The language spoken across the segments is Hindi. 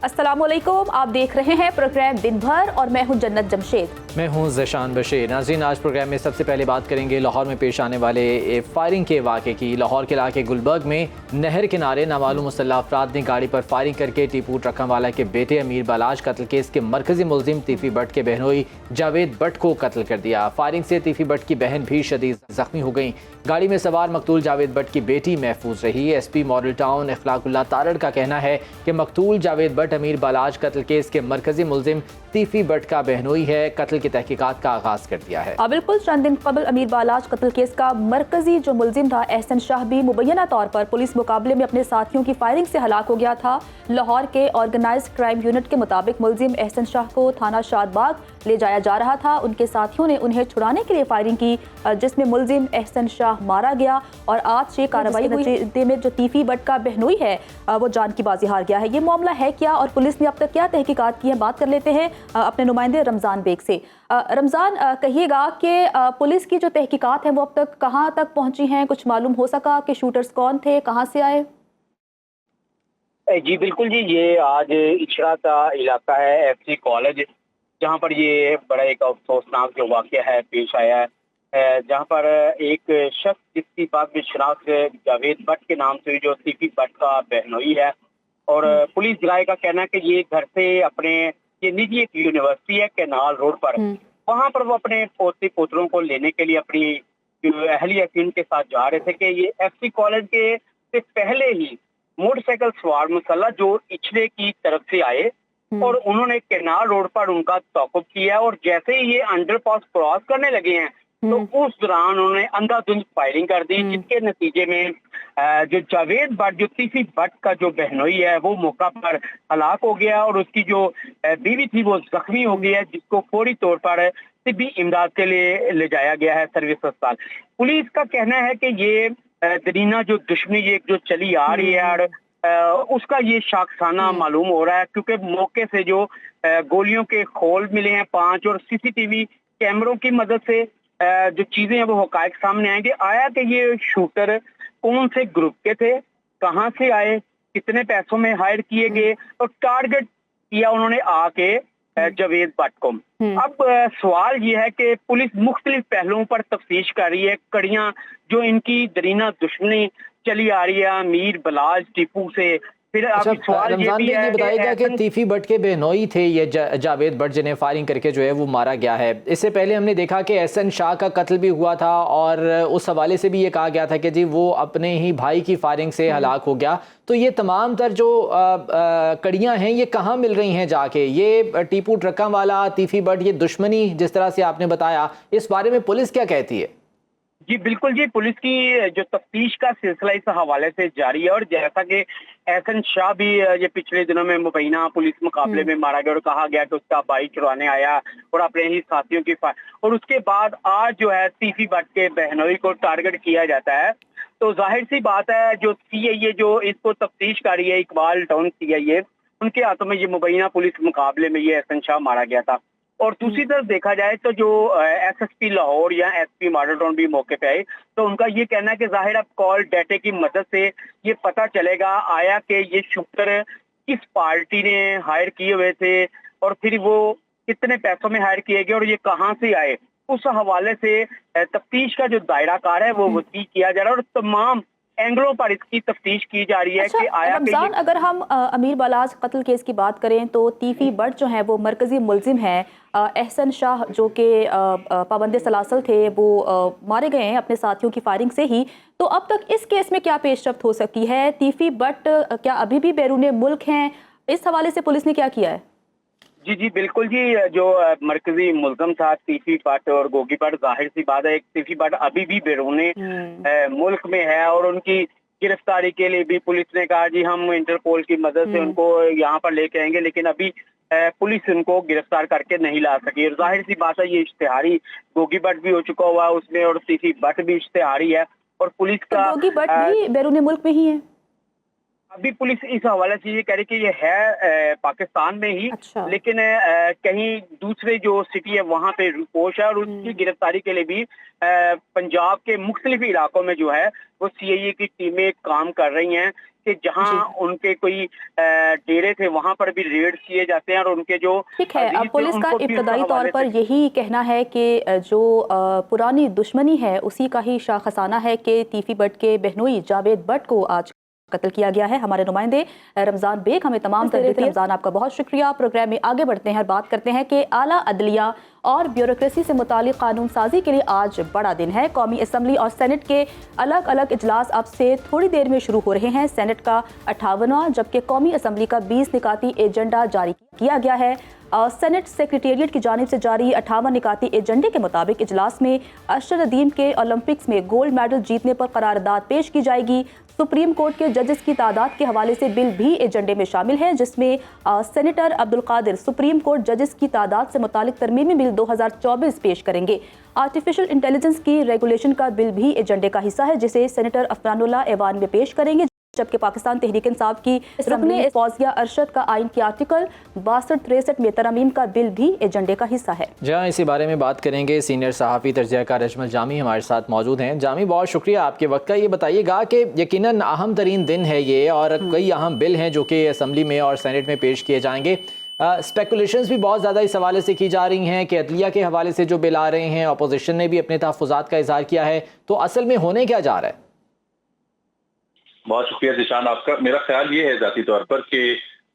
अस्सलामुअलैकुम, आप देख रहे हैं प्रोग्राम दिन भर और मैं हूं जन्नत जमशेद। मैं हूं ज़शान बशीर। नाज़रीन, आज प्रोग्राम में सबसे पहले बात करेंगे लाहौर में पेश आने वाले फायरिंग के वाक़े की। लाहौर के इलाके गुलबर्ग में नहर किनारे नामालूम मुसल्लह अफराद ने गाड़ी पर फायरिंग करके टीपू ट्रकम वाला के बेटे अमीर बलाज कत्ल केस के मरकजी मुलजिम तीफी भट्ट के बहनोई जावेद भट्ट को कत्ल कर दिया। फायरिंग से तीफी भट्ट की बहन भी शदीद जख्मी हो गई। गाड़ी में सवार मकतूल जावेद भट्ट की बेटी महफूज रही। एसपी मॉडल टाउन इखलाकुल्लाह तारड़ का कहना है कि मकतूल जावेद भट्ट अमीर बलाज कत्ल केस के मरकजी मुलजिम तीफी भट्ट का बहनोई है। कत्ल की तहकीकात का आगाज कर दिया है। बिल्कुल, चंद दिन कबल अमीर बलाज कत्ल केस का मरकजी जो मुलजिम था एहसन शाह भी मुबैना तौर पर पुलिस मुकाबले में अपने साथियों की फायरिंग से हलाक हो गया था। लाहौर के ऑर्गेनाइज्ड क्राइम यूनिट के मुताबिक मुलजिम एहसन शाह को थाना शादबाग ले जाया जा रहा था। उनके साथियों ने उन्हें छुड़ाने के लिए फायरिंग की, जिसमें मुलजिम एहसन शाह मारा गया और आज से कार्रवाई नतीजे में जो तीफी भट्ट का बहनोई है वो जान की बाजी हार गया है। ये मामला है क्या और पुलिस ने अब तक क्या तहकीकात की है, बात कर लेते हैं अपने नुमाइंदे रमजान बेग से। रमजान, कहिएगा कि पुलिस की जो तहकीकात है वो अब तक कहाँ तक पहुंची हैं? कुछ मालूम हो सका कि शूटर्स कौन थे, कहाँ से आए? जी बिल्कुल जी, ये आज इचरा का इलाका है, एफसी कॉलेज, जहाँ पर ये बड़ा एक अफसोसनाक जो वाक़या है पेश आया है, जहाँ पर एक शख्स जिसकी बात में शनाख्त जावेद भट्ट के नाम से जो तीफी भट्ट का बहनोई है, और पुलिस राय का कहना है कि ये घर से अपने ये निजी एक यूनिवर्सिटी है केनाल रोड पर, वहाँ पर वो अपने पोते पोतरों को लेने के लिए अपनी जो अहली यकीन के साथ जा रहे थे कि ये एफसी कॉलेज के से पहले ही मोटरसाइकिल सवार मुसल्ला जो इचले की तरफ से आए और उन्होंने केनाल रोड पर उनका तौक़ुफ़ किया, और जैसे ही ये अंडरपास क्रॉस करने लगे हैं तो उस दौरान उन्होंने अंधाधुंध फायरिंग कर दी, जिसके नतीजे में जो जावेद भट्ट जो तीफी भट्ट का जो बहनोई है वो मौका पर हलाक हो गया और उसकी जो बीवी थी वो जख्मी हो गई है, जिसको फौरी तौर पर तिब्बी इमदाद के लिए ले जाया गया है सर्विस अस्पताल। पुलिस का कहना है कि ये दरीना जो दुश्मनी ये जो चली आ रही है और उसका ये शाखसाना मालूम हो रहा है, क्योंकि मौके से जो गोलियों के खोल मिले हैं 5 और सीसीटीवी कैमरों की मदद से जो चीजें हैं वो हकायक सामने आएंगे। आया कि ये शूटर कौन से ग्रुप के थे, कहां से आए, कितने पैसों में हायर किए गए और टारगेट किया उन्होंने आके जावेद भट्ट को। अब सवाल ये है कि पुलिस मुख्तलिफ पहलुओं पर तफ्तीश कर रही है। कड़ियां जो इनकी दरीना दुश्मनी चली आ रही है अमीर बलाज टीपू से, फिर अच्छा, अब सवाल रमजान ये भी है बताएगा कि तीफी भट्ट के बेनोई थे ये जावेद भट्ट, जिन्हें फायरिंग करके जो है वो मारा गया है। इससे पहले हमने देखा कि एहसन शाह का कत्ल भी हुआ था और उस हवाले से भी ये कहा गया था कि जी वो अपने ही भाई की फायरिंग से हलाक हो गया। तो ये तमाम तर जो कड़ियाँ हैं ये कहाँ मिल रही हैं जाके? ये टीपू ट्रका वाला, तीफी भट्ट, ये दुश्मनी जिस तरह से आपने बताया, इस बारे में पुलिस क्या कहती है? जी बिल्कुल जी, पुलिस की जो तफ्तीश का सिलसिला इस हवाले से जारी है, और जैसा कि एहसन शाह भी ये पिछले दिनों में मुबैना पुलिस मुकाबले में मारा गया और कहा गया कि उसका भाई चुराने आया और अपने ही साथियों की और उसके बाद आज जो है तीफी भट्ट के बहनोई को टारगेट किया जाता है। तो जाहिर सी बात है जो सीआईए जो इसको तफ्तीश कर रही है, इकबाल टाउन सीआईए, उनके हाथों में ये मुबैना पुलिस मुकाबले में ये एहसन शाह मारा गया था। और दूसरी तरफ देखा जाए तो जो एसएसपी लाहौर या एसपी मॉडल टाउन भी मौके पे आए, तो उनका ये कहना है कि जाहिर अब कॉल डाटे की मदद से ये पता चलेगा आया कि ये शूटर किस पार्टी ने हायर किए हुए थे और फिर वो कितने पैसों में हायर किए गए और ये कहाँ से आए। उस हवाले से तफ्तीश का जो दायरा कार है वो वसी किया जा रहा है और तमाम एंगलों पर इसकी तफ्तीश की जा रही है। अच्छा, कि आया रमजान, अगर हम अमीर बलाज कत्ल केस की बात करें तो तीफी भट्ट जो है वो मरकजी मुलजिम है। एहसन शाह जो कि पाबंद सलासल थे वो मारे गए हैं अपने साथियों की फायरिंग से ही। तो अब तक इस केस में क्या पेशरफ्त हो सकती है? तीफी भट्ट क्या अभी भी बैरून मुल्क हैं? इस हवाले से पुलिस ने क्या किया है? जी जी बिल्कुल जी, जो मरकजी मुल्ज़म था तीफी भट्ट और गोगी भट्ट, जाहिर सी बात है तीफी भट्ट अभी भी बैरूने मुल्क में है और उनकी गिरफ्तारी के लिए भी पुलिस ने कहा जी हम इंटरपोल की मदद से उनको यहाँ पर लेके आएंगे, लेकिन अभी पुलिस उनको गिरफ्तार करके नहीं ला सकी। जाहिर सी बात है ये इश्तेहारी गोगी भट्ट भी हो चुका हुआ उसमें और तीफी भट्ट भी इश्तेहारी है और पुलिस का गोगी भट्ट भी बैरून मुल्क में ही है। अभी पुलिस इस हवाले से ये कह रही कि ये है पाकिस्तान में ही, अच्छा। लेकिन कहीं दूसरे जो सिटी है वहां पे रुपोश है और उसकी गिरफ्तारी के लिए भी पंजाब के मुख्तलिफ इलाकों में जो है वो सीआईए की टीमें काम कर रही हैं कि जहां जी। उनके कोई डेरे थे वहां पर भी रेड किए जाते हैं और उनके जो ठीक है, अब अजीज थे पुलिस का उनको भी उस इब्तदाई तौर हवाले पर से। यही कहना है कि जो पुरानी दुश्मनी है उसी का ही शाखसाना है कि तीफी भट्ट के बहनोई जावेद भट्ट को आज कत्ल किया गया है। हमारे नुमाइंदे रमजान बेग हमें तमाम दे रहे थे। रमजान, आपका बहुत शुक्रिया। प्रोग्राम में आगे बढ़ते हैं और बात करते हैं कि आला अदलिया और ब्यूरोक्रेसी से मुतालिक कानून साजी के लिए आज बड़ा दिन है। कौमी असम्बली और सेनेट के अलग अलग इजलास अब से थोड़ी देर में शुरू हो रहे हैं। सेनेट का 58वां जबकि कौमी असम्बली का 20 निकाती एजेंडा जारी किया गया है। सेनेट सेक्रेटेरिएट की जानिब से जारी 58 निकाती एजेंडे के मुताबिक इजलास में अरशद अदीम के ओलंपिक्स में गोल्ड मेडल जीतने पर करारदाद पेश की जाएगी। सुप्रीम कोर्ट के जजेस की तादाद के हवाले से बिल भी एजेंडे में शामिल है, जिसमें senator Abdul Qadir supreme court जजेस की तादाद से मुतालिक तरमीमी बिल 2024 पेश करेंगे। आर्टिफिशियल इंटेलिजेंस की रेगुलेशन का बिल भी एजेंडे का हिस्सा है, जिसे सेनेटर अफरानुल्लाह ऐवान में पेश करेंगे। जबकि पाकिस्तान तहरीक इंसाफ की रुकने फौजिया अरशद का आइन के आर्टिकल 62-63 में तरमीम का बिल भी एजेंडे का हिस्सा है। जहाँ इसी बारे में बात करेंगे, सीनियर सहाफ़ी तजज़ियाकार अजमल जामी हमारे साथ मौजूद हैं। जामी, बहुत शुक्रिया आपके वक्त का। ये बताइएगा कि यकीनन अहम तरीन दिन है ये और कई अहम बिल हैं जो कि असम्बली में और सेनेट में पेश किए जाएंगे। स्पेकुलेशंस भी बहुत ज़्यादा इस हवाले से की जा रही हैं कि अदलिया के हवाले से जो बिल आ रहे हैं, अपोजिशन ने भी अपने तहफ़्फ़ुज़ात का इज़हार किया है, तो असल में होने क्या जा रहा है? बहुत शुक्रिया जिशान आपका। मेरा ख्याल ये है ज़ाती तौर पर कि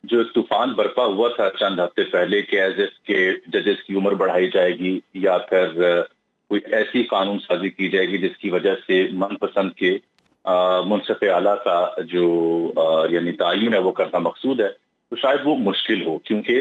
जो तूफान बरपा हुआ था चंद हफ्ते पहले कि एज इफ के जजेस की उम्र बढ़ाई जाएगी या फिर कोई ऐसी कानून साजी की जाएगी जिसकी वजह से मनपसंद के मुनसिफ आला का जो यानी तयन है वो करना मकसूद है, तो शायद वो मुश्किल हो, क्योंकि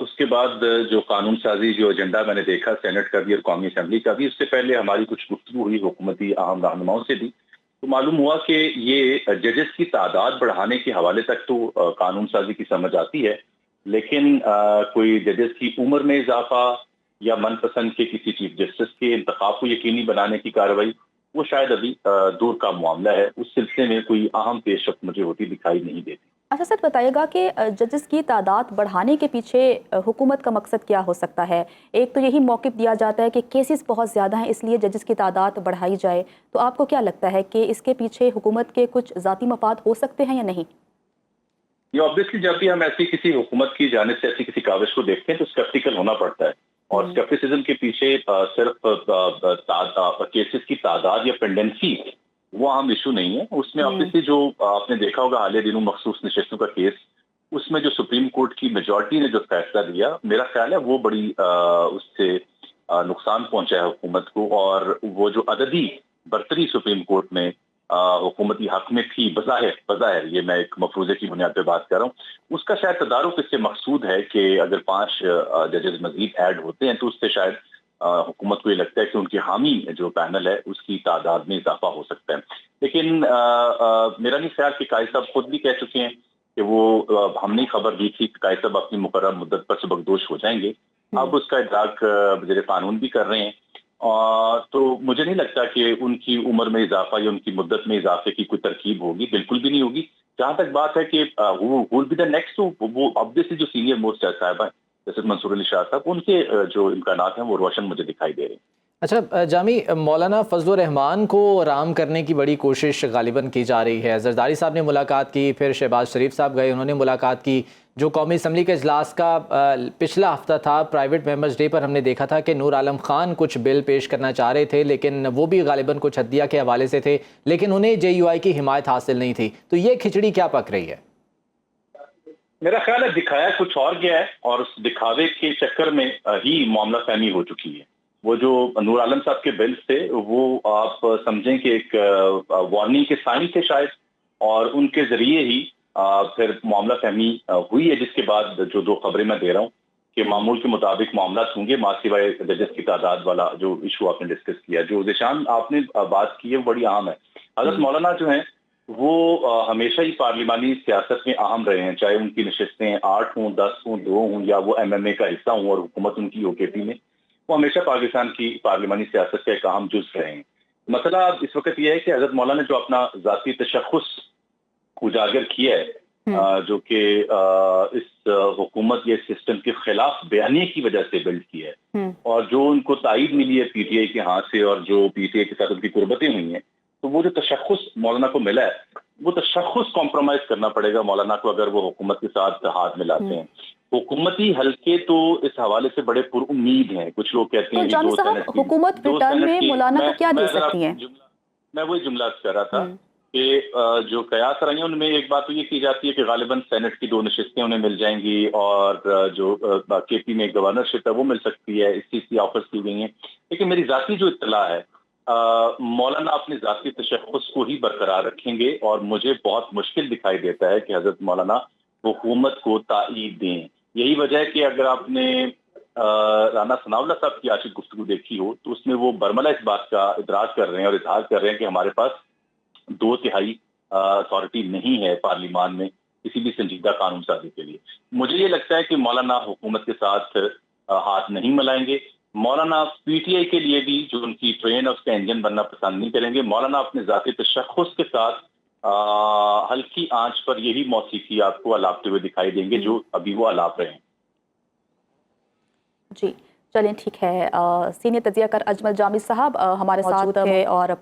उसके बाद जो कानून साजी जो एजेंडा मैंने देखा सेनेट का भी और कौमी असम्बली का भी, उससे पहले हमारी कुछ गुफ्तगू हुई हुकूमती अहम रहनुमाओं से भी, तो मालूम हुआ कि ये जजेस की तादाद बढ़ाने के हवाले तक तो कानून साजी की समझ आती है, लेकिन कोई जजेस की उम्र में इजाफा या मनपसंद के किसी चीफ जस्टिस के इंतखाब को यकीनी बनाने की कार्रवाई, वो शायद अभी दूर का मामला है। उस सिलसिले में कोई अहम पेशरफ्त मुझे होती दिखाई नहीं देती। अच्छा सर, बताइएगा कि जजेस की तादाद बढ़ाने के पीछे हुकूमत का मकसद क्या हो सकता है? एक तो यही मौक़िफ़ दिया जाता है कि केसेस बहुत ज़्यादा हैं इसलिए जजेस की तादाद बढ़ाई जाए, तो आपको क्या लगता है कि इसके पीछे हुकूमत के कुछ ज़ाती मफाद हो सकते हैं या नहीं? ये ऑब्वियसली जब भी हम ऐसी किसी हुकूमत की जानिब से ऐसी किसी काविश को देखते हैं तो स्केप्टिकल होना पड़ता है, और स्केप्टिसिज्म के पीछे सिर्फ केसेस की तादाद या पेंडेंसी वो आम इशू नहीं है। उसमें ऑब्वियसली जो आपने देखा होगा हालिया दिनों मखसूस नशिस्तों का केस, उसमें जो सुप्रीम कोर्ट की मेजॉरिटी ने जो फैसला दिया, मेरा ख्याल है वो बड़ी उससे नुकसान पहुंचा है हुकूमत को, और वो जो अददी बरतरी सुप्रीम कोर्ट में हुकूमती हक में थी बज़ाहिर ये मैं एक मफरूजे की बुनियाद पे बात कर रहा हूँ, उसका शायद तदारुक इससे मकसूद है कि अगर 5 जजेस मजीद ऐड होते हैं तो उससे शायद हुकूमत को ये लगता है कि उनकी हामी जो पैनल है उसकी तादाद में इजाफा हो सकता है। लेकिन मेरा नहीं ख्याल कि कायद साहब खुद भी कह चुके हैं कि वो हमने खबर दी थी कि कायद साहब अपनी मुकर्रर मुद्दत पर सबकदोश हो जाएंगे। अब उसका इदराक वज़ीर कानून भी कर रहे हैं, तो मुझे नहीं लगता कि उनकी उम्र में इजाफा या उनकी मुद्दत में इजाफे की कोई तरकीब होगी, बिल्कुल भी नहीं होगी। जहां तक बात है कि वो बी द नेक्स्ट, तो वो ऑब्वियसली जो सीनियर मोस्ट जज साहब है जैसे मंसूर अली शाह साहब, उनके जो इम्कानात हैं वो रोशन मुझे दिखाई दे रहे हैं। अच्छा जामी, मौलाना फजलुर रहमान को आराम करने की बड़ी कोशिश गालिबन की जा रही है। जरदारी साहब ने मुलाकात की, फिर शहबाज शरीफ साहब गए, उन्होंने मुलाकात की। जो कौमी असम्बली के इजलास का पिछला हफ्ता था, प्राइवेट मेंबर्स डे पर हमने देखा था कि नूर आलम खान कुछ बिल पेश करना चाह रहे थे, लेकिन वो भी गालिबन कुछ हदिया के हवाले से थे, लेकिन उन्हें JUI की हिमायत हासिल नहीं थी। तो ये खिचड़ी क्या पक रही है? मेरा ख्याल है दिखाया कुछ और गया है, और उस दिखावे के चक्कर में ही मामला फहमी हो चुकी है। वो जो नूर आलम साहब के बिल्स थे वो आप समझें कि एक वार्निंग के साइन थे शायद, और उनके जरिए ही फिर मामला फहमी हुई है, जिसके बाद जो 2 खबरें मैं दे रहा हूँ कि मामूल के मुताबिक मामला होंगे, माँ सिवाय जजेस की तादाद वाला जो इशू आपने डिस्कस किया, जो निशान आपने बात की है बड़ी अहम है। हज़रत मौलाना जो है वो हमेशा ही पार्लिमानी सियासत में अहम रहे हैं, चाहे उनकी नशिस्तें 8 हों, 10 हों, 2 हों, या वो MMA का हिस्सा हों और हुकूमत उनकी OKP में, वो हमेशा पाकिस्तान की पार्लिमानी सियासत का एक अहम जुज़ रहे हैं। मसला अब इस वक्त यह है कि हज़रत मौलाना जो अपना ज़ाती तशख़्ख़ुस उजागर किया है, जो कि इस हुकूमत या सिस्टम के खिलाफ बयानी की वजह से बिल्ड किया है, और जो उनको तायद मिली है पीटीआई के हाथ से और जो पीटीआई के साथ उनकी कुर्बतें हुई हैं, तो वो जो तशख्खुस मौलाना को मिला है, वो तशख्खुस कॉम्प्रोमाइज करना पड़ेगा मौलाना को अगर वो हुकूमत के साथ हाथ मिलाते हैं। हुकूमती हल्के तो इस हवाले से बड़े पुरुम्मीद हैं। कुछ लोग कहते तो हैं जामी साहब, हुकूमत रिटर्न में मौलाना को क्या दे सकती है? मैं वही जुमला कर रहा था कि जो कयास रही हैं उनमें एक बात तो ये की जाती है कि गालिबन सेनेट की 2 नशिस्तें उन्हें मिल जाएंगी, और जो केपी में गवर्नरशिप है वो मिल सकती है, इस चीज की ऑफर्स की गई हैं। लेकिन मेरी जाती जो इत्तला है, मौलाना अपने जाती तशख्खुस को ही बरकरार रखेंगे, और मुझे बहुत मुश्किल दिखाई देता है कि हजरत मौलाना हुकूमत को तायीद दें। यही वजह है कि अगर आपने राना सनाउल्लाह साहब की आज गुफ्तगू देखी हो, तो उसमें वो बरमला इस बात का इदराज कर रहे हैं और इजहार कर रहे हैं कि हमारे पास 2/3 अथॉरिटी नहीं है पार्लियामान में किसी भी संजीदा कानून साजी के लिए। मुझे ये लगता है कि मौलाना हुकूमत के साथ हाथ नहीं मिलाएंगे। मौलाना पीटीआई के लिए भी जो उनकी ट्रेन है उसका इंजन बनना पसंद नहीं करेंगे। मौलाना अपने जाती तशख्खुस के साथ हल्की आंच पर यही मौसीकी आपको अलापते हुए दिखाई देंगे जो अभी वो अलाप रहे हैं। जी, चलें, ठीक है। सीनियर तज्जियाकार अजमल जामी साहब हमारे साथ है और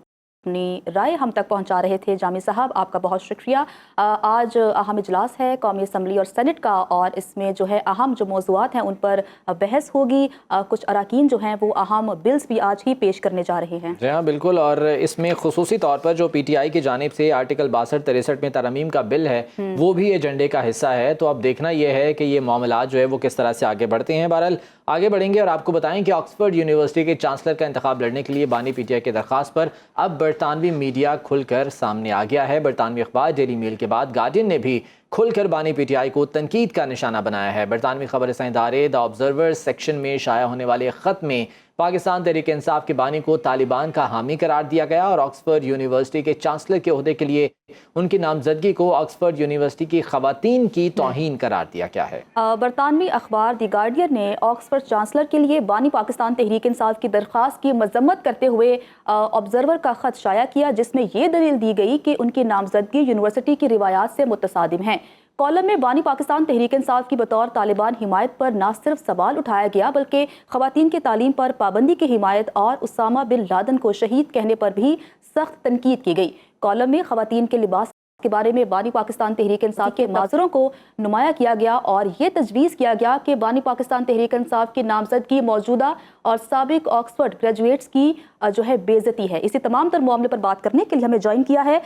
अपनी राय हम तक पहुंचा रहे थे। जामी साहब, आपका बहुत शुक्रिया। आज अहम इजलास है कौमी असम्बली और सेनेट का, और इसमें जो है अहम जो मौज़ूआत हैं उन पर बहस होगी। कुछ अराकीन जो हैं वो अहम बिल्स भी आज ही पेश करने जा रहे हैं। जी हाँ, बिल्कुल। और इसमें खुसूसी तौर पर जो पीटीआई की जानिब से आर्टिकल 62-63 में तरमीम का बिल है वो भी एजेंडे का हिस्सा है। तो अब देखना यह है कि ये मामला जो है वो किस तरह से आगे बढ़ते हैं। बहरहाल आगे बढ़ेंगे और आपको बताएं कि ऑक्सफोर्ड यूनिवर्सिटी के चांसलर का इंतखाब लड़ने के लिए बानी पीटीआई की दरख्वास्त पर अब बरतानवी मीडिया खुलकर सामने आ गया है। बरतानवी अखबार डेली मेल के बाद गार्डियन ने भी खुलकर बानी पीटीआई को तनकीद का निशाना बनाया है। बरतानवी खबर रसां इदारे द ऑब्जर्वर सेक्शन में शाया होने वाले ख़त में पाकिस्तान तहरीक इंसाफ के बानी को तालिबान का हामी करार दिया गया और ऑक्सफोर्ड यूनिवर्सिटी के चांसलर के ओहदे के लिए उनकी नामजदगी को ऑक्सफोर्ड यूनिवर्सिटी की खवातीन की तौहीन करार दिया गया है। बरतानवी अखबार द गार्डियन ने ऑक्सफोर्ड चांसलर के लिए बानी पाकिस्तान तहरीक इंसाफ की दरख्वास्त की मजम्मत करते हुए ऑब्जर्वर का खत शाया किया, जिसमें ये दलील दी गई कि उनकी नामजदगी यूनिवर्सिटी की रिवायात से मुतसादिम है। कॉलम में बानी पाकिस्तान तहरीक इंसाफ की बतौर तालिबान हिमायत पर न सिर्फ सवाल उठाया गया बल्कि खवातीन की तालीम पर पाबंदी की हिमायत और उसामा बिन लादन को शहीद कहने पर भी सख्त तनकीद की गई। कॉलम में खवातीन के लिबास के बारे में बानी पाकिस्तान तहरीक इंसाफ के नाज़रों को नुमाया किया गया और ये तजवीज़ किया गया कि बानी पाकिस्तान तहरीक इंसाफ की नामजदगी मौजूदा और साबिक ऑक्सफोर्ड ग्रेजुएट्स की जो है बेइज्जती है। इसी तमाम तर मामले पर बात करने के लिए हमें ज्वाइन किया है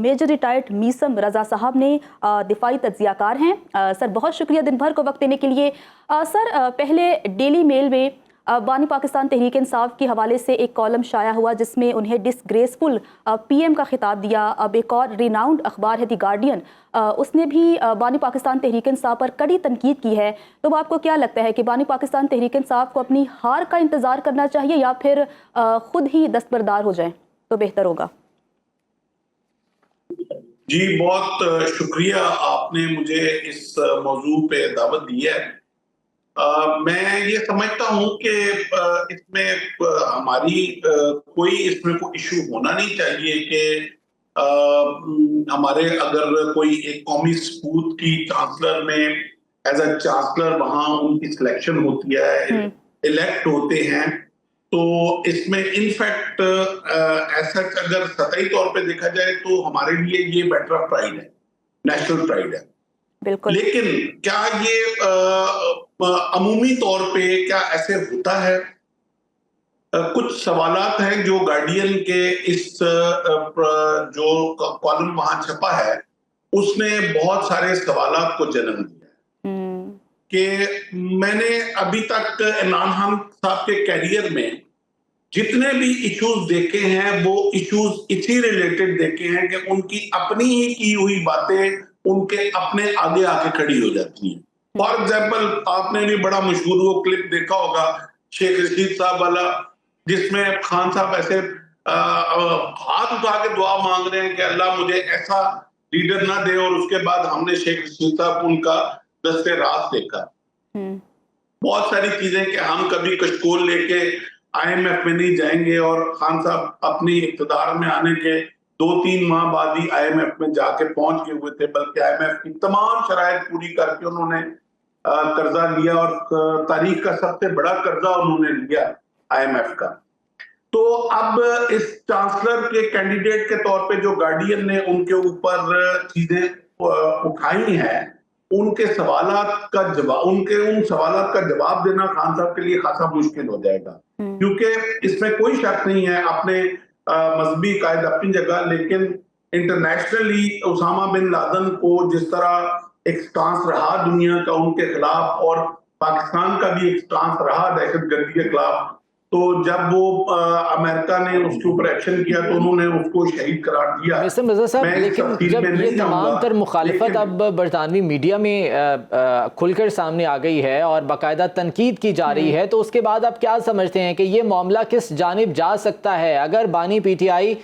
मेजर रिटायर्ड मीसम रजा साहब ने, दिफाई तज्जियाकार हैं। सर, बहुत शुक्रिया दिन भर को वक्त देने के लिए। सर, पहले डेली मेल में बानी पाकिस्तान तहरीक इंसाफ के हवाले से एक कॉलम शाया हुआ जिसमें उन्हें डिसग्रेसफुल पीएम का खिताब दिया। अब एक और रिनाउंड अखबार है द गार्डियन, उसने भी बानी पाकिस्तान तहरीक इंसाफ पर कड़ी तनकीद की है। तो आपको क्या लगता है कि बानी पाकिस्तान तहरीक इंसाफ को अपनी हार का इंतज़ार करना चाहिए या फिर खुद ही दस्तबरदार हो जाए तो बेहतर होगा? जी, बहुत शुक्रिया, आपने मुझे इस मौजू पे दावत दी है। मैं ये समझता हूँ कि इसमें हमारी कोई इसमें कोई इशू होना नहीं चाहिए कि हमारे अगर कोई एक कौमी सपूत की चांसलर में एज अ चांसलर वहाँ उनकी सिलेक्शन होती है, इलेक्ट होते हैं, तो इसमें इनफैक्ट ऐसा अगर सतही तौर पे देखा जाए तो हमारे लिए ये मैटर ऑफ प्राइड है, नेशनल प्राइड है। बिल्कुल। लेकिन क्या ये अमूमी तौर पे क्या ऐसे होता है? कुछ सवालात हैं जो गार्डियन के इस जो कॉलम वहां छपा है उसने बहुत सारे सवालात को जन्म दिया कि मैंने अभी तक इमरान खान साहब के कैरियर में जितने भी इश्यूज देखे हैं वो इश्यूज इसी रिलेटेड देखे हैं कि उनकी अपनी ही की हुई बातें उनके अपने आगे आके खड़ी हो जाती हैं। फॉर एग्जाम्पल, आपने भी बड़ा मशहूर वो क्लिप देखा होगा शेख रशीद साहब वाला, जिसमें खान साहब ऐसे हाथ उठा के दुआ मांग रहे हैं कि अल्लाह मुझे ऐसा लीडर ना दे, और उसके बाद हमने शेख रशीद साहब उनका दस्ते रात देखा। बहुत सारी चीजें कि हम कभी कशकोल लेके IMF में नहीं जाएंगे, और खान साहब अपनी इक़्तिदार में आने के 2-3 माह बाद ही IMF में जाके पहुंच गए हुए थे, बल्कि IMF की तमाम शराइत पूरी करके उन्होंने कर्जा लिया और तारीख का सबसे बड़ा कर्जा उन्होंने लिया IMF का। तो अब इस चांसलर के कैंडिडेट के तौर पे जो गार्डियन ने उनके ऊपर चीजें उठाई हैं, उनके सवालात का जवाब, उनके उन सवालात का जवाब देना खान साहब के लिए खासा मुश्किल हो जाएगा, क्योंकि इसमें कोई शक नहीं है अपने मजहबी कायद अपनी जगह, लेकिन इंटरनेशनली उसामा बिन लादेन को जिस तरह एक स्टांस रहा दुनिया का उनके खिलाफ, और पाकिस्तान का भी एक स्टांस रहा दहशतगर्दी के खिलाफ, तो जब वो अमेरिका ने उसके ऊपर एक्शन किया तो उन्होंने उसको शहीद करार दिया। मिस्टर मिर्जा साहब, लेकिन जब ये तमाम तर मुखालिफत अब बरतानवी मीडिया में खुलकर सामने आ गई है और बाकायदा तनकीद की जा रही है, तो उसके बाद आप क्या समझते हैं कि ये मामला किस जानिब जा सकता है? अगर बानी PTI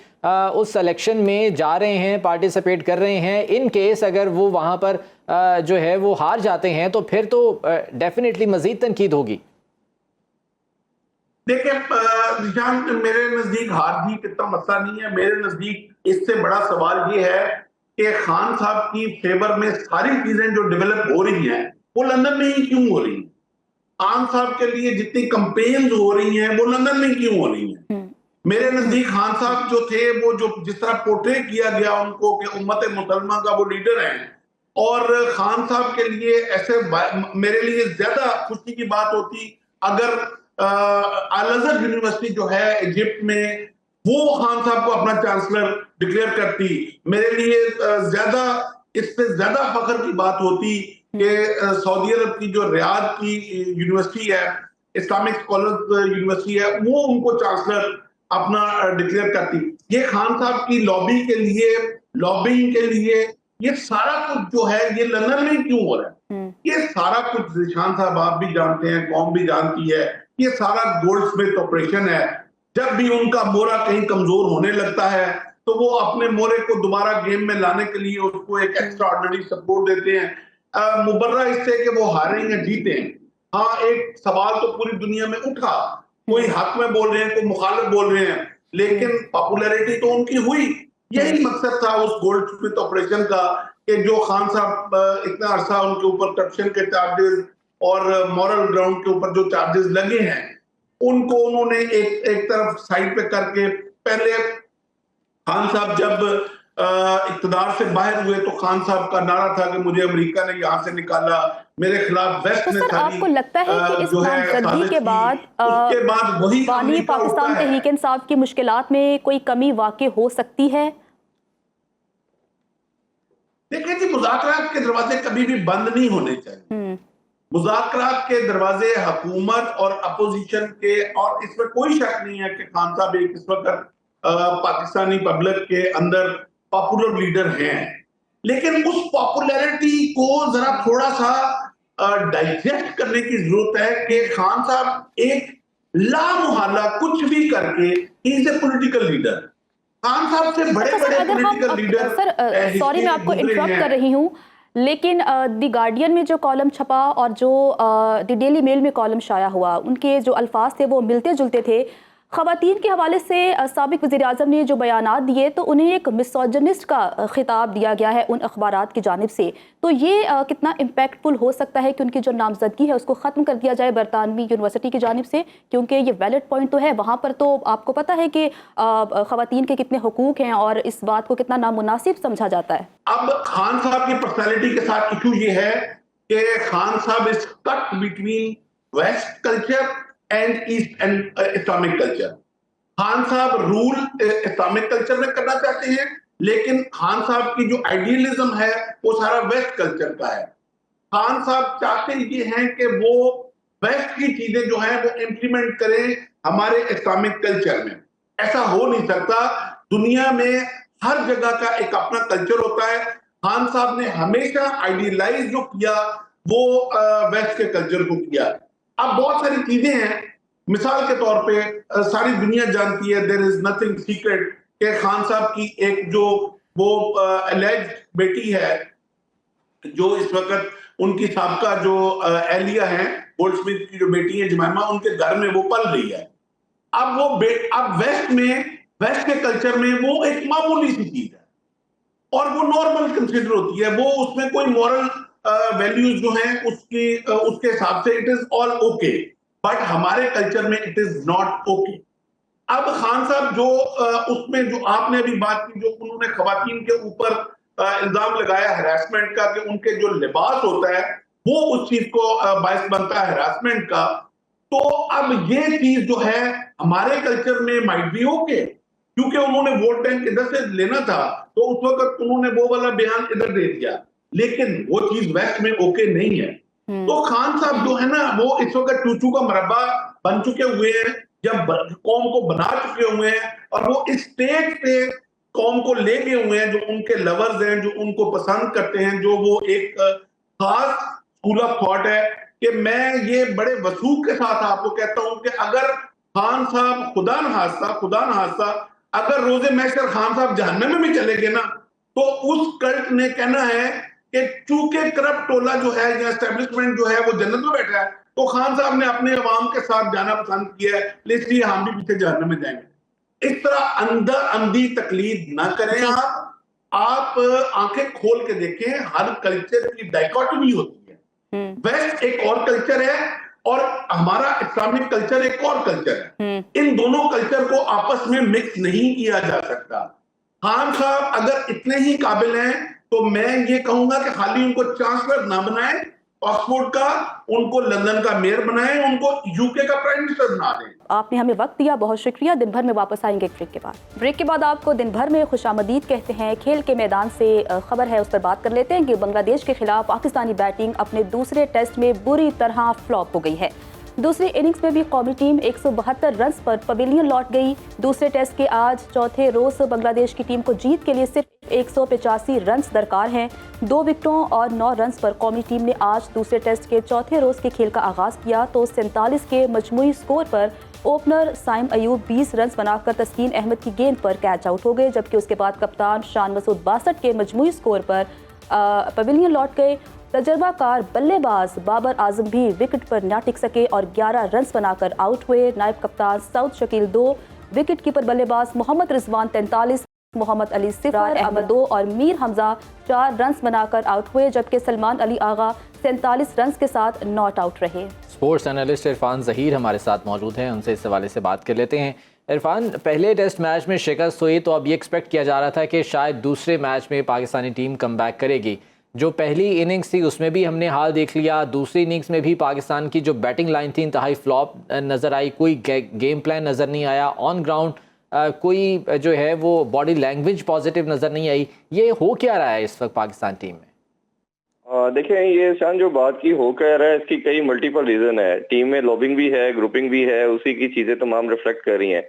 उस इलेक्शन में जा रहे हैं, पार्टिसिपेट कर रहे हैं, इन केस अगर वो वहाँ पर जो है वो हार जाते हैं, तो फिर तो डेफिनेटली मजीद तनकीद होगी। देखिए निशान, मेरे नजदीक हार जीत इतना मसला नहीं है। मेरे नजदीक इससे बड़ा सवाल ये है कि खान साहब की फेवर में सारी चीजें जो डेवलप हो रही हैं वो लंदन में ही क्यों हो रही हैं? खान साहब के लिए जितनी कंपेन्स हो रही हैं वो लंदन में क्यों हो रही हैं? मेरे नजदीक खान साहब जो थे, वो जो जिस तरह पोर्ट्रे किया गया उनको कि उम्मत मुसलमान का वो लीडर है, और खान साहब के लिए ऐसे, मेरे लिए ज्यादा खुशी की बात होती अगर अल अज़हर यूनिवर्सिटी जो है इजिप्ट में, वो खान साहब को अपना चांसलर डिक्लेयर करती। मेरे लिए ज्यादा, इससे ज्यादा फख्र की बात होती कि सऊदी अरब की जो रियाद की यूनिवर्सिटी है, इस्लामिक स्कॉलर्स यूनिवर्सिटी है, वो उनको चांसलर अपना डिक्लेयर करती। ये खान साहब की लॉबी के लिए, लॉबिंग के लिए, ये सारा कुछ जो है ये लंदन में क्यों हो रहा है? ये सारा कुछ निशान साहब आप भी जानते हैं, कौम भी जानती है, ये सारा गोल्डस्मिथ ऑपरेशन है। जब भी उनका मोरा कहीं कमजोर होने लगता है तो वो अपने मोरे को दोबारा गेम में लाने के लिए उसको एक एक्स्ट्रा ऑर्डिनरी सपोर्ट देते हैं, मुबर्रा इससे कि वो हारें या जीतें। हाँ, एक सवाल तो पूरी दुनिया में उठा, कोई हक में बोल रहे हैं, कोई मुखालिफ बोल रहे हैं, लेकिन पॉपुलैरिटी तो उनकी हुई। यही मकसद था उस गोल्डस्मिथ ऑपरेशन का कि जो खान साहब इतना अरसा उनके ऊपर करप्शन के चार्जेस और मॉरल ग्राउंड के ऊपर जो चार्जेस लगे हैं, उनको उन्होंने एक तरफ साइड पे करके, पहले खान साहब जब इक़्तिदार से बाहर हुए तो खान साहब का नारा था कि मुझे अमेरिका ने यहाँ से निकाला, मेरे खिलाफ वेस्ट ने सर, आपको लगता है कि इस नामजदगी के बाद उसके बाद वही बानी पाकिस्तान तहरीक इंसाफ की मुश्किलात में कोई कमी वाक़ई हो सकती है? देखिए जी, मुज़ाकरात के दरवाजे कभी भी बंद नहीं होने चाहिए। मुज़ाकरात के दरवाजे हुकूमत और अपोजिशन के, और इसमें कोई शक नहीं है कि खान साहब एक इस वक्त पाकिस्तानी पब्लिक के अंदर पॉपुलर लीडर हैं, लेकिन उस पॉपुलैरिटी को जरा थोड़ा सा डाइजेस्ट करने की जरूरत है कि खान साहब एक लामुहल्ला कुछ भी करके, he is a political leader. Khan साहब से बड़े बड़े पॉलिटिकल लीडर, सर सॉरी मैं आपको इंटरप्ट कर रही हूँ, लेकिन द गार्डियन में जो कॉलम छपा और जो द डेली मेल में कॉलम शाया हुआ, उनके जो अल्फाज थे वो मिलते जुलते थे। ख़वातीन के हवाले से साबिक़ वज़ीर-ए-आज़म ने जो बयानात दिए तो उन्हें एक मिसोजिनिस्ट का खिताब दिया गया है उन अखबारात की जानिब से। तो ये कितना इम्पैक्टफुल हो सकता है कि उनकी जो नामजदगी है उसको ख़त्म कर दिया जाए बरतानवी यूनिवर्सिटी की जानिब से, क्योंकि ये वैलिड पॉइंट तो है, वहाँ पर तो आपको पता है कि ख़वातीन के कितने हुकूक हैं और इस बात को कितना नामुनासिब समझा जाता है। अब खान साहब की पर्सनैलिटी के साथ इशू ये है कि Khan Sahab is cut between west culture and east and Islamic culture. Khan Sahab rule Islamic culture में करना चाहते हैं, लेकिन खान साहब की जो आइडियलिज्म है वो सारा वेस्ट कल्चर का है। खान साहब चाहते ये हैं कि वो वेस्ट की चीजें जो हैं वो इम्प्लीमेंट करें हमारे इस्लामिक कल्चर में। ऐसा हो नहीं सकता, दुनिया में हर जगह का एक अपना कल्चर होता है। खान साहब ने हमेशा आइडियलाइज जो किया वो वेस्ट के कल्चर को किया। अब बहुत सारी चीजें हैं, मिसाल के तौर पे सारी दुनिया जानती है, देयर इज नथिंग सीक्रेट कि खान साहब की एक जो वो एलेज्ड बेटी है, जो इस वक्त उनकी साबका जो एहलिया है, गोल्डस्मिथ की जो बेटी है जमैमा, उनके घर में वो पल रही है। अब वो अब वेस्ट में वेस्ट के कल्चर में वो एक मामूली सी चीज है और वो नॉर्मल कंसिडर होती है, वो उसमें कोई मॉरल वैल्यूज जो हैं उसके हिसाब से it is all okay, but हमारे कल्चर में इट इज नॉट ओके। अब खान साहब जो उसमें जो आपने अभी बात की, जो उन्होंने खवातीन के ऊपर इल्जाम लगाया हैरेसमेंट का, कि उनके जो लिबास होता है वो उस चीज को बायस बनता है हैरेसमेंट का, तो अब ये चीज जो है हमारे कल्चर में माइट बी ओके, क्योंकि उन्होंने वोट बैंक इधर से लेना था तो उस वक्त उन्होंने वो वाला बयान इधर दे दिया, लेकिन वो चीज वेस्ट में ओके नहीं है। तो खान साहब जो है ना वो इस वक्त चूचू का मरबा बन चुके हुए हैं, जब कौम को बना चुके हुए हैं और वो इस स्टेज पे कौम को ले गए हुए हैं, जो उनके लवर्स हैं, जो उनको पसंद करते हैं, जो वो एक खास स्कूल ऑफ थॉट है। कि मैं ये बड़े वसूख के साथ आपको कहता हूं कि अगर खान साहब खुदा न हादसा अगर रोजे मैशर खान साहब जहन्नम में भी चले गए ना, तो उस कल्ट ने कहना है कि चूंकि करप्ट टोला जो है या एस्टेब्लिशमेंट जो है वो जन्नत में बैठा है, तो खान साहब ने अपने अवाम के साथ जाना पसंद किया है, इसलिए हम भी पीछे जहन्नम में जाएंगे। इस तरह अंदर अंधी तकलीद ना करें आप आंखें खोल के देखें, हर कल्चर की डाइकोटमी होती है। वेस्ट एक और कल्चर है और हमारा इस्लामिक कल्चर एक और कल्चर है। इन दोनों कल्चर को आपस में मिक्स नहीं किया जा सकता। खान साहब अगर इतने ही काबिल हैं तो मैं ये कहूंगा कि खाली उनको चांसलर ना बनाएं ऑक्सफोर्ड का, उनको लंदन का मेयर बनाएं, उनको यूके का प्राइम मिनिस्टर बना दें। आपने हमें वक्त दिया, बहुत शुक्रिया। दिन भर में वापस आएंगे ब्रेक के बाद। ब्रेक के बाद आपको दिन भर में खुशामदीद कहते हैं। खेल के मैदान से खबर है, उस पर बात कर लेते हैं कि बांग्लादेश के खिलाफ पाकिस्तानी बैटिंग अपने दूसरे टेस्ट में बुरी तरह फ्लॉप हो गई है। दूसरी इनिंग्स में भी कौमी टीम 172 रन्स पर पवेलियन लौट गई। दूसरे टेस्ट के आज चौथे रोज बांग्लादेश की टीम को जीत के लिए सिर्फ 185 रन्स दरकार हैं। 2 विकेटों और 9 रन्स पर कौमी टीम ने आज दूसरे टेस्ट के चौथे रोज के खेल का आगाज किया तो 47 के मजमूई स्कोर पर ओपनर साइम अयूब 20 रन्स बनाकर तस्कीन अहमद की गेंद पर कैच आउट हो गए, जबकि उसके बाद कप्तान शान मसूद 62 के मजमूई स्कोर पर पवेलियन लौट गए। तजर्बाकार बल्लेबाज बाबर आजम भी विकेट पर न टिक सके और 11 रन्स बनाकर आउट हुए। नायब कप्तान सऊद शकील 2, विकेट कीपर बल्लेबाज मोहम्मद रिजवान 43, मोहम्मद अली 0, अहमद 2 और मीर हमजा 4 रन्स बनाकर आउट हुए, जबकि सलमान अली आगा 47 रन्स के साथ नॉट आउट रहे। स्पोर्ट्स एनालिस्ट इरफान ज़हीर हमारे साथ मौजूद हैं, उनसे इस हवाले से बात कर लेते हैं। इरफान, पहले टेस्ट मैच में शिकस्त हुई तो अब ये एक्सपेक्ट किया जा रहा था कि शायद दूसरे मैच में पाकिस्तानी टीम कम बैक करेगी। जो पहली इनिंग्स थी उसमें भी हमने हाल देख लिया, दूसरी इनिंग्स में भी पाकिस्तान की जो बैटिंग लाइन थी इंतहाई फ्लॉप नज़र आई, कोई गेम प्लान नज़र नहीं आया, ऑन ग्राउंड कोई जो है वो बॉडी लैंग्वेज पॉजिटिव नज़र नहीं आई। ये हो क्या रहा है इस वक्त पाकिस्तान टीम में? देखिए, ये शान जो बात की हो कह रहा है, इसकी कई मल्टीपल रीजन है। टीम में लॉबिंग भी है, ग्रुपिंग भी है, उसी की चीजें तमाम रिफ्लेक्ट कर रही हैं।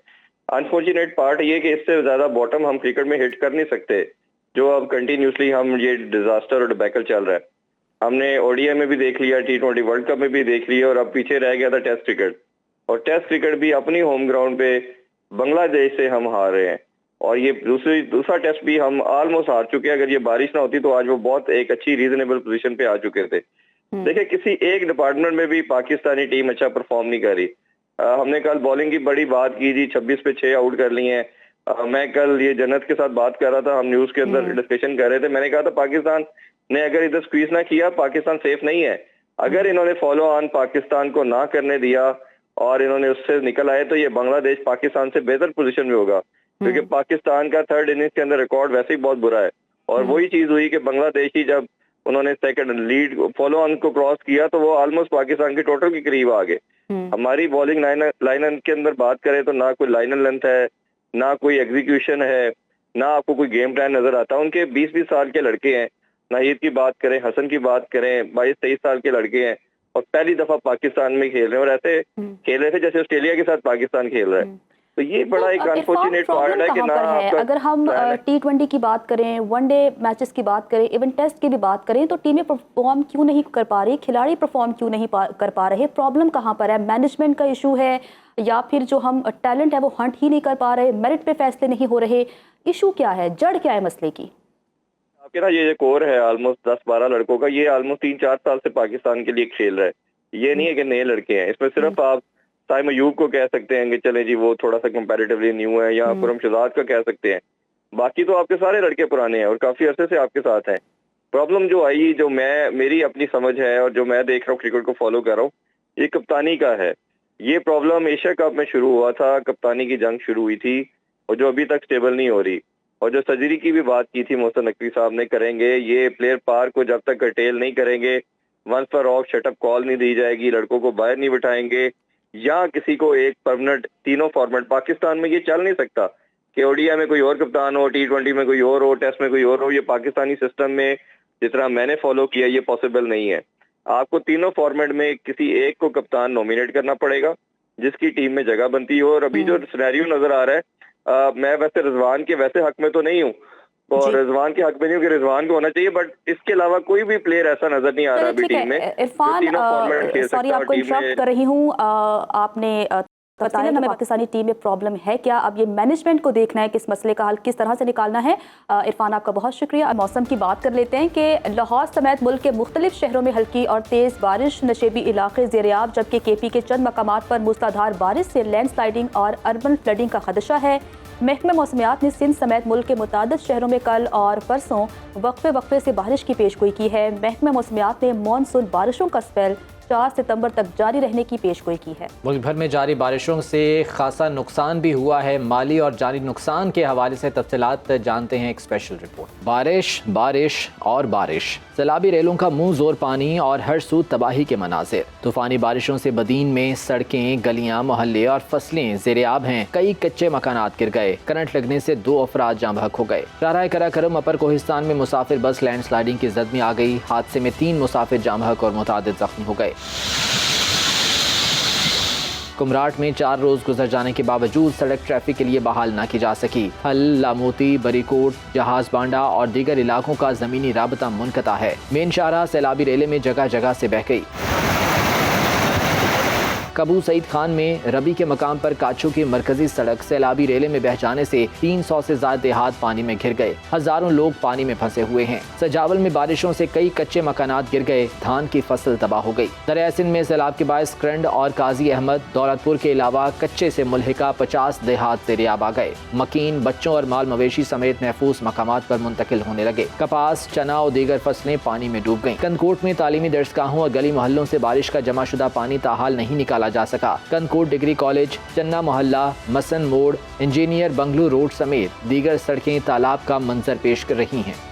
अनफॉर्चुनेट पार्ट ये कि इससे ज्यादा बॉटम हम क्रिकेट में हिट कर नहीं सकते, जो अब कंटिन्यूसली हम ये डिजास्टर और डिबैकल चल रहा है। हमने ओडीआई में भी देख लिया, T20 वर्ल्ड कप में भी देख लिया और अब पीछे रह गया था टेस्ट क्रिकेट। और टेस्ट क्रिकेट भी अपनी होम ग्राउंड पे बांग्लादेश से हम हार रहे हैं और ये दूसरा टेस्ट भी हम ऑलमोस्ट हार चुके हैं। अगर ये बारिश ना होती तो आज वो बहुत एक अच्छी रीजनेबल पोजीशन पे आ चुके थे। देखिए, किसी एक डिपार्टमेंट में भी पाकिस्तानी टीम अच्छा परफॉर्म नहीं कर रही। हमने कल बॉलिंग की बड़ी बात की थी, 26 पे 6 आउट कर लिए हैं। मैं कल ये जन्नत के साथ बात कर रहा था, हम न्यूज के अंदर डिस्कशन कर रहे थे। मैंने कहा था पाकिस्तान ने अगर इधर स्क्वीज ना किया, पाकिस्तान सेफ नहीं है। अगर इन्होंने फॉलो ऑन पाकिस्तान को ना करने दिया और इन्होंने उससे निकल आए तो ये बांग्लादेश पाकिस्तान से बेहतर पोजीशन में होगा, क्योंकि पाकिस्तान का थर्ड इनिंग्स के अंदर रिकॉर्ड वैसे ही बहुत बुरा है। और वही चीज हुई कि बांग्लादेश ही जब उन्होंने सेकंड लीड फॉलो ऑन को क्रॉस किया तो वो ऑलमोस्ट पाकिस्तान के टोटल के करीब आ गए। हमारी बॉलिंग लाइन के अंदर बात करें तो ना कोई लाइन लेंथ है, ना कोई एग्जीक्यूशन है, ना आपको कोई गेम प्लान नजर आता। उनके 20-20 साल के लड़के हैं, नाहिद की बात करें, हसन की बात करें, 22-23 साल के लड़के हैं और पहली दफा पाकिस्तान में खेल रहे हैं और ऐसे खेल रहे थे जैसे ऑस्ट्रेलिया के साथ पाकिस्तान खेल रहा है। तो ये बड़ा एक अनफॉर्चुनेट पार्ट है कि ना अगर हम T20 की बात करें, वनडे मैचेस की बात करें, इवन टेस्ट की भी बात करें, तो टीमें परफॉर्म क्यों नहीं कर पा रही, खिलाड़ी परफॉर्म क्यों नहीं कर पा रहे? प्रॉब्लम कहाँ पर है? मैनेजमेंट का इशू है या फिर जो हम टैलेंट है वो हंट ही नहीं कर पा रहे, मेरिट पे फैसले नहीं हो रहे? इशू क्या है, जड़ क्या है मसले की? आपके ना ये कोर है ऑलमोस्ट 10-12 लड़कों का, ये ऑलमोस्ट 3-4 साल से पाकिस्तान के लिए खेल रहा है। ये नहीं है कि नए लड़के हैं, इसमें सिर्फ आप साइम अयूब को कह सकते हैं कि चले जी वो थोड़ा सा कंपैरेटिवली न्यू है, या खुरम शहजाद का कह सकते हैं। बाकी तो आपके सारे लड़के पुराने हैं और काफी अरसे से आपके साथ हैं। प्रॉब्लम जो आई, जो मेरी अपनी समझ है और जो मैं देख रहा हूँ, क्रिकेट को फॉलो कर रहा हूँ, ये कप्तानी का है। ये प्रॉब्लम एशिया कप में शुरू हुआ था, कप्तानी की जंग शुरू हुई थी और जो अभी तक स्टेबल नहीं हो रही। और जो सर्जरी की भी बात की थी मोहसिन नकवी साहब ने, करेंगे ये प्लेयर पार को जब तक कर्टेल नहीं करेंगे, वंस फॉर ऑफ शटअप कॉल नहीं दी जाएगी, लड़कों को बाहर नहीं बिठाएंगे, या किसी को एक परमानेंट तीनों फॉर्मेट, पाकिस्तान में ये चल नहीं सकता कि ओडीआई में कोई और कप्तान हो, T20 में कोई और हो, टेस्ट में कोई और हो। ये पाकिस्तानी सिस्टम में जितना मैंने फॉलो किया ये पॉसिबल नहीं है। आपको तीनों फॉर्मेट में किसी एक को कप्तान नॉमिनेट करना पड़ेगा जिसकी टीम में जगह बनती हो। और अभी जो सिनेरियो नजर आ रहा है, मैं वैसे रिजवान के वैसे हक में तो नहीं हूँ और रिजवान के हक में नहीं हूँ कि रिजवान को होना चाहिए, बट इसके अलावा कोई भी प्लेयर ऐसा नजर नहीं आ रहा अभी टीम में। इरफान, सॉरी आपको इंटरप्ट कर रही हूँ, आपने बताया हमें पाकिस्तानी टीम में प्रॉब्लम है क्या, अब ये मैनेजमेंट को देखना है किस मसले का हल किस तरह से निकालना है। इरफान आपका बहुत शुक्रिया। मौसम की बात कर लेते हैं कि लाहौर समेत मुल्क के मुख्तलिफ शहरों में हल्की और तेज़ बारिश, नशेबी इलाके ज़ेर-ए-आब, जबकि KP के चंद मकामात पर मूसलाधार बारिश से लैंडस्लाइडिंग और अर्बन फ्लडिंग का खदशा है। महकमा मौसमियात ने सिंध समेत मुल्क के मुतादिद शहरों में कल और परसों वक्फे से बारिश की पेशगोई की है। महकमा मौसमियात ने मानसून बारिशों का स्पेल 4 सितंबर तक जारी रहने की पेशगोई की है। मुल्क भर में जारी बारिशों से खासा नुकसान भी हुआ है। माली और जानी नुकसान के हवाले से तफसीलात जानते हैं एक स्पेशल रिपोर्ट। बारिश और बारिश, सैलाबी रेलों का मुंह जोर पानी और हर सू तबाही के मनाजिर। तूफानी बारिशों से बदीन में सड़कें, गलियां, मोहल्ले और फसलें ज़ेर-ए-आब हैं। कई कच्चे मकानात गिर गए। करंट लगने से 2 अफराद जाँ बहक हो गए। शाहराह कराकरम अपर कोहिस्तान में मुसाफिर बस लैंडस्लाइडिंग की जद में आ गई। हादसे में 3 मुसाफिर जाँ बहक और मुतादिद जख्मी हो गए। कुमराट में 4 रोज गुजर जाने के बावजूद सड़क ट्रैफिक के लिए बहाल न की जा सकी। हल, लामोती, बरीकोट, जहाज बांडा और दीगर इलाकों का जमीनी राबता मुनक़ता है। मेन शाहराह सैलाबी रेले में जगह जगह से बह गई। कबू सईद खान में रबी के मकाम पर काचू की मरकजी सड़क सैलाबी रेले में बह जाने से 300 से ज्यादा देहात पानी में घिर गए। हजारों लोग पानी में फंसे हुए हैं। सजावल में बारिशों से कई कच्चे मकानात गिर गए। धान की फसल तबाह हो गई। दरिया सिंध में सैलाब के बायस क्रंड और काजी अहमद, दौलतपुर के अलावा कच्चे से मुल्हिका 50 देहात ज़ेर-ए-आब आ गए। मकीन, बच्चों और माल मवेशी समेत महफूज मकामात पर मुंतकिल होने लगे। कपास, चना और दीगर फसलें पानी में डूब गईं। कनकोट में तालीमी दरसगाहों और गली मोहल्लों से बारिश का जमा शुदा पानी ताहाल नहीं निकाला जा सका। कनकोट डिग्री कॉलेज, चन्ना मोहल्ला, मसन मोड़, इंजीनियर बंगलू रोड समेत दीगर सड़कें तालाब का मंजर पेश कर रही हैं।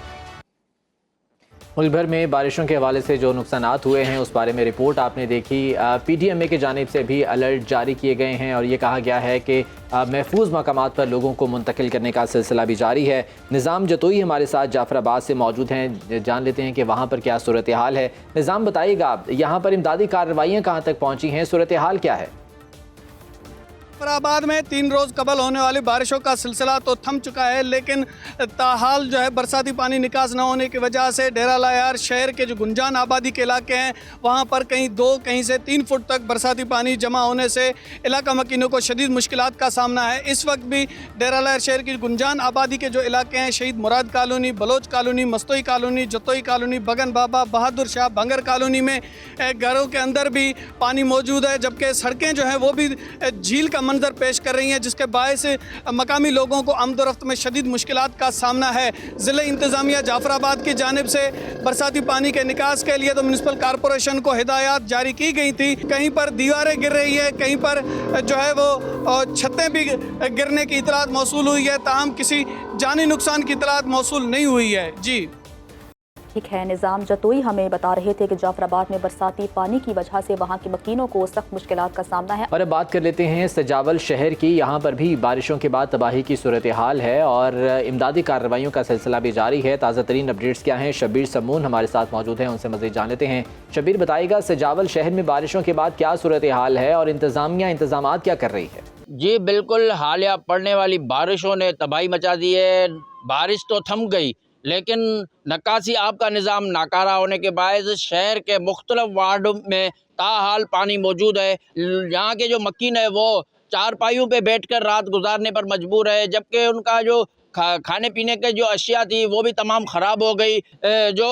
मुल्क भर में बारिशों के हवाले से जो नुकसानात हुए हैं उस बारे में रिपोर्ट आपने देखी। PDMA की जानिब से भी अलर्ट जारी किए गए हैं और ये कहा गया है कि महफूज मकामात पर लोगों को मुंतकिल करने का सिलसिला भी जारी है। निज़ाम जतोई हमारे साथ जाफराबाद से मौजूद हैं, जान लेते हैं कि वहाँ पर क्या सूरत हाल है। निज़ाम बताइएगा, यहाँ पर इमदादी कार्रवाइयाँ कहाँ तक पहुँची हैं, सूरत हाल क्या है? जाफराबाद में 3 रोज़ कबल होने वाली बारिशों का सिलसिला तो थम चुका है, लेकिन ताहाल जो है बरसाती पानी निकास न होने की वजह से डेरा लायार शहर के जो गुंजान आबादी के इलाके हैं वहाँ पर कहीं 2 कहीं से 3 फुट तक बरसाती पानी जमा होने से इलाका मकीनों को शदीद मुश्किलात का सामना है। इस वक्त भी डेरा लायार शहर की गुंजान आबादी के जो इलाके हैं, Shaheed Murad colony, Baloch colony, Mastoi colony, Jatoi colony, Bagan Baba, Bahadur Shah, Bhangar colony में घरों के अंदर भी पानी मौजूद है, जबकि सड़कें जो हैं वो भी झील का मंजर पेश कर रही हैं, जिसके बायस मकामी लोगों को आमदोरफ्त में शदीद मुश्किलात का सामना है। ज़िला इंतज़ामिया जाफराबाद की जानिब से बरसाती पानी के निकास के लिए तो म्यूनसिपल कॉरपोरेशन को हिदायत जारी की गई थी। कहीं पर दीवारें गिर रही है, कहीं पर जो है वो छतें भी गिरने की इतलात मौसूल हुई है, ताहम किसी जानी नुकसान की इतलात मौसूल नहीं हुई है। जी ठीक है, निज़ाम जतोई हमें बता रहे थे कि जाफराबाद में बरसाती पानी की वजह से वहाँ के मकीनों को सख्त मुश्किलात का सामना है। और अब बात कर लेते हैं सजावल शहर की। यहाँ पर भी बारिशों के बाद तबाही की सूरत हाल है और इमदादी कार्रवाइयों का सिलसिला भी जारी है। ताज़ा तरीन अपडेट्स क्या हैं, शब्बीर समून हमारे साथ मौजूद हैं, उनसे मज़ीद जान लेते हैं। शब्बीर बताइएगा, सजावल शहर में बारिशों के बाद क्या सूरत हाल है और इंतज़ामिया इंतजामात क्या कर रही है? जी बिल्कुल, हालिया पड़ने वाली बारिशों ने तबाही मचा दी है। बारिश तो थम गई, लेकिन नक्कासी आब का निज़ाम नाकारा होने के बायस शहर के मुख्तलिफ वार्डों में ताहाल पानी मौजूद है। यहाँ के जो मकीन है वो चारपाइयों पे बैठकर रात गुजारने पर मजबूर है, जबकि उनका जो खाने पीने के जो अशिया थी वो भी तमाम ख़राब हो गई। जो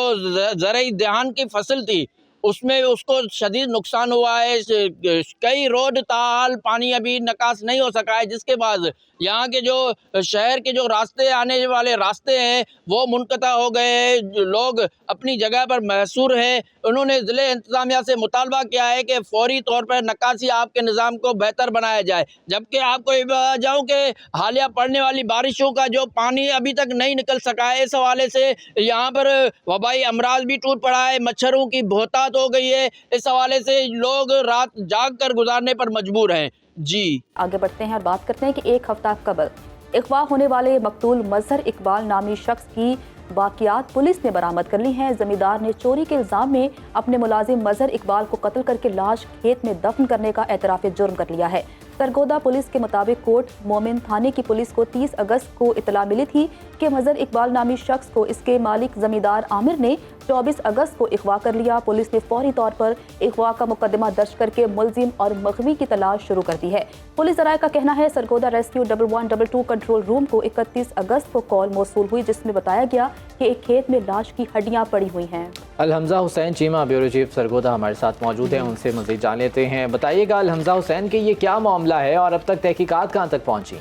ज़रई दहान की फसल थी उसमें उसको शदीद नुकसान हुआ है। कई रोड ताहाल पानी अभी निकास नहीं हो सका है, जिसके बाद यहाँ के जो शहर के जो रास्ते आने वाले रास्ते हैं वो मुनक़ता हो गए। लोग अपनी जगह पर महसूर हैं। उन्होंने ज़िले इंतज़ामिया से मुतालबा किया है कि फौरी तौर पर निकासी आपके निज़ाम को बेहतर बनाया जाए। जबकि आपको ये बता जाऊँ कि हालिया पड़ने वाली बारिशों का जो पानी अभी तक नहीं निकल सका है, इस हवाले से यहाँ पर वबाई अमराज भी टूट पड़ा है, मच्छरों की बहुतायत हो गई है। इस हवाले से लोग रात जाग कर गुजारने पर मजबूर हैं। जी आगे बढ़ते हैं और बात करते हैं कि एक हफ्ता कबल अगवा होने वाले मकतूल मजहर इकबाल नामी शख्स की बाकियात पुलिस ने बरामद कर ली हैं। जमींदार ने चोरी के इल्जाम में अपने मुलाजिम मजहर इकबाल को कत्ल करके लाश खेत में दफन करने का एतराफ़ जुर्म कर लिया है। सरगोदा पुलिस के मुताबिक कोट मोमिन थाने की पुलिस को 30 अगस्त को इतला मिली थी कि मजहर इकबाल नामी शख्स को इसके मालिक जमींदार आमिर ने 24 अगस्त को अगवा कर लिया। पुलिस ने फौरी तौर पर अगवा का मुकदमा दर्ज करके मुलजिम और मगवी की तलाश शुरू कर दी है। पुलिस ज़राए का कहना है सरगोदा रेस्क्यू 1122 कंट्रोल रूम को 31 अगस्त को कॉल मौसूल हुई, जिसमें बताया गया कि एक खेत में लाश की हड्डियां पड़ी हुई हैं। अलहमजा हुसैन चीमा ब्यूरो चीफ सरगोदा हमारे साथ मौजूद हैं, उनसे मज़ीद जान लेते हैं। बताइएगा अलहमजा हुसैन कि ये क्या मामला है और अब तक तहकीकात कहाँ तक पहुँची?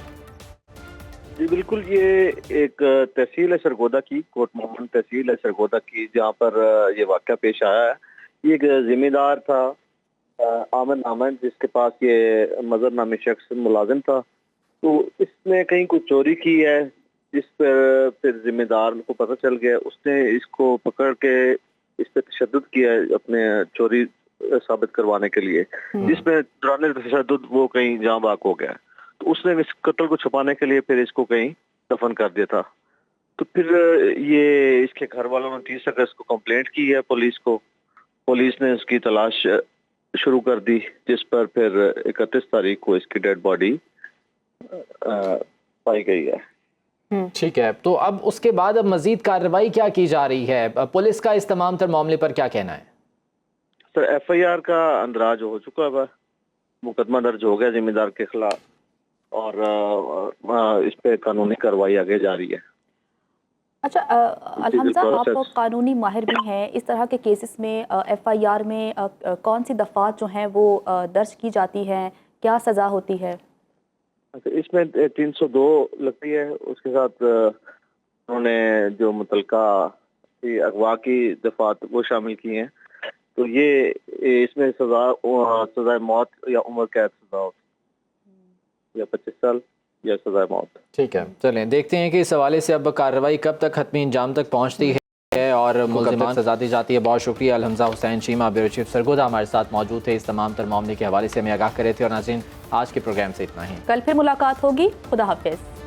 जी बिल्कुल, ये एक तहसील है सरगोदा की, कोट मोहम्मद तहसील है सरगोदा की, जहाँ पर ये वाक़या पेश आया है। ये एक जिम्मेदार था आमिर नामन, जिसके पास ये मजहर नामी शख्स मुलाजिम था। तो इसने कहीं कुछ चोरी की है, जिस पर फिर जिम्मेदार को पता चल गया। उसने इसको पकड़ के इस पर तशद्दुद किया है अपने चोरी साबित करवाने के लिए, जिसमें दौरान तशद्दुद वो कहीं जहाँ बाग हो गया। तो उसने इस कत्ल को छुपाने के लिए फिर इसको कहीं दफन कर दिया था। तो फिर ये इसके घर वालों ने 30 अगस्त को कंप्लेंट की है पुलिस को। पुलिस ने उसकी तलाश शुरू कर दी, जिस पर फिर 31 तारीख को इसकी डेड बॉडी पाई गई है। ठीक है, तो अब उसके बाद अब मजीद कार्रवाई क्या की जा रही है? पुलिस का इस तमाम तर मामले पर क्या कहना है? सर FIR का अंदराज हो चुका है, मुकदमा दर्ज हो गया जिम्मेदार के खिलाफ और इस पे कानूनी कार्रवाई आगे जारी है। अच्छा अलहमजा, आप कानूनी माहिर भी हैं, इस तरह के केसेस में FIR में कौन सी दफात जो हैं वो दर्ज की जाती हैं, क्या सज़ा होती है? अच्छा, इसमें 302 लगती है। उसके साथ उन्होंने जो मुतलका अगवा की दफात वो शामिल की हैं। तो ये इसमें सजा मौत या उम्र कैद सजा होती है, या 25 साल या सजा मौत। ठीक है, चलें देखते हैं कि इस हवाले से अब कार्रवाई कब तक हतमी अंजाम तक पहुँचती है और मुल्ज़िमान सजा दी जाती है। बहुत शुक्रिया अलहमजा हुसैन चीमा ब्यूरो चीफ सरगोदा हमारे साथ मौजूद थे, इस तमाम तर मामले के हवाले से हमें आगाह कर रहे थे। और नाज़रीन, आज के प्रोग्राम से इतना ही, कल फिर मुलाकात होगी। खुदा हाफिज़।